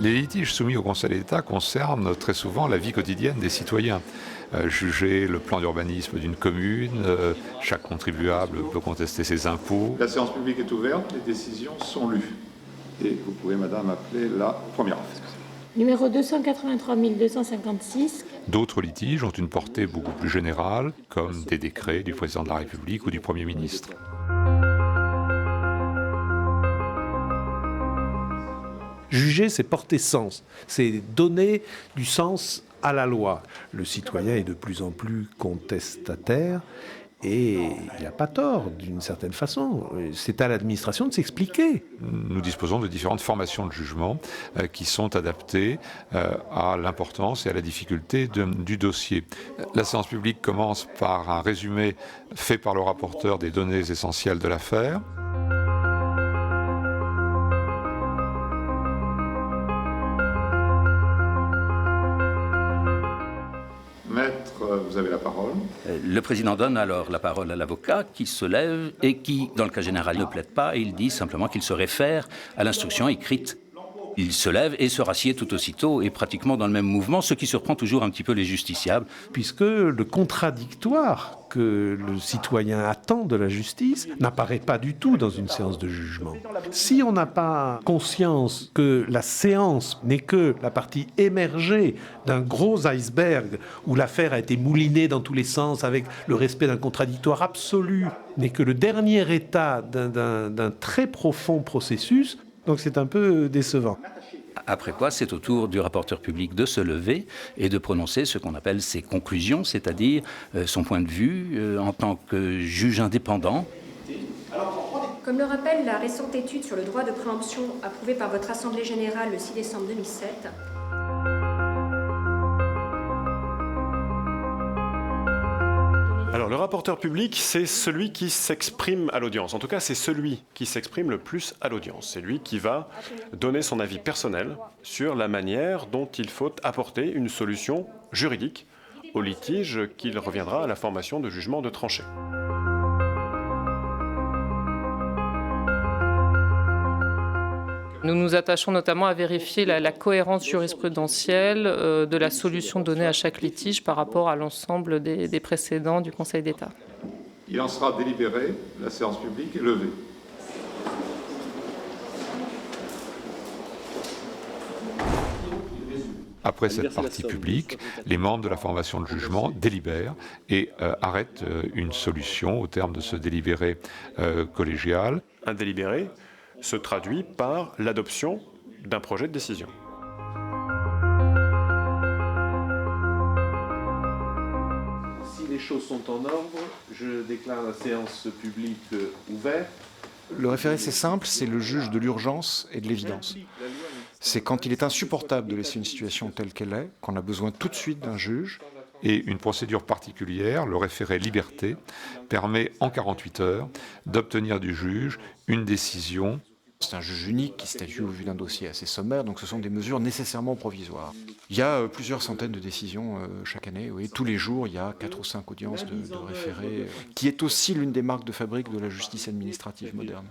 Les litiges soumis au Conseil d'État concernent très souvent la vie quotidienne des citoyens. Juger le plan d'urbanisme d'une commune, chaque contribuable peut contester ses impôts. La séance publique est ouverte, les décisions sont lues. Et vous pouvez, madame, appeler la première affaire. Numéro 283 256. D'autres litiges ont une portée beaucoup plus générale, comme des décrets du président de la République ou du Premier ministre. Juger, c'est porter sens, c'est donner du sens à la loi. Le citoyen est de plus en plus contestataire et il n'a pas tort, d'une certaine façon. C'est à l'administration de s'expliquer. Nous disposons de différentes formations de jugement qui sont adaptées à l'importance et à la difficulté du dossier. La séance publique commence par un résumé fait par le rapporteur des données essentielles de l'affaire. Maître, vous avez la parole. Le président donne alors la parole à l'avocat qui se lève et qui, dans le cas général, ne plaide pas. Et il dit simplement qu'il se réfère à l'instruction écrite. Il se lève et se rassied tout aussitôt et pratiquement dans le même mouvement, ce qui surprend toujours un petit peu les justiciables. Puisque le contradictoire que le citoyen attend de la justice n'apparaît pas du tout dans une séance de jugement. Si on n'a pas conscience que la séance n'est que la partie émergée d'un gros iceberg où l'affaire a été moulinée dans tous les sens avec le respect d'un contradictoire absolu, n'est que le dernier état d'un très profond processus, donc c'est un peu décevant. Après quoi, c'est au tour du rapporteur public de se lever et de prononcer ce qu'on appelle ses conclusions, c'est-à-dire son point de vue en tant que juge indépendant. Comme le rappelle la récente étude sur le droit de préemption approuvée par votre Assemblée générale le 6 décembre 2007, Alors, le rapporteur public, c'est celui qui s'exprime à l'audience. En tout cas, c'est celui qui s'exprime le plus à l'audience. C'est lui qui va donner son avis personnel sur la manière dont il faut apporter une solution juridique au litige qu'il reviendra à la formation de jugement de tranchée. Nous nous attachons notamment à vérifier la cohérence jurisprudentielle de la solution donnée à chaque litige par rapport à l'ensemble des précédents du Conseil d'État. Il en sera délibéré, la séance publique est levée. Après cette partie publique, les membres de la formation de jugement délibèrent et arrêtent une solution au terme de ce délibéré collégial. Un délibéré se traduit par l'adoption d'un projet de décision. Si les choses sont en ordre, je déclare la séance publique ouverte. Le référé, c'est simple, c'est le juge de l'urgence et de l'évidence. C'est quand il est insupportable de laisser une situation telle qu'elle est, qu'on a besoin tout de suite d'un juge. Et une procédure particulière, le référé liberté, permet en 48 heures d'obtenir du juge une décision. C'est un juge unique qui statue au vu d'un dossier assez sommaire, donc ce sont des mesures nécessairement provisoires. Il y a plusieurs centaines de décisions chaque année. Oui. Tous les jours, il y a 4 ou 5 audiences de référés, qui est aussi l'une des marques de fabrique de la justice administrative moderne.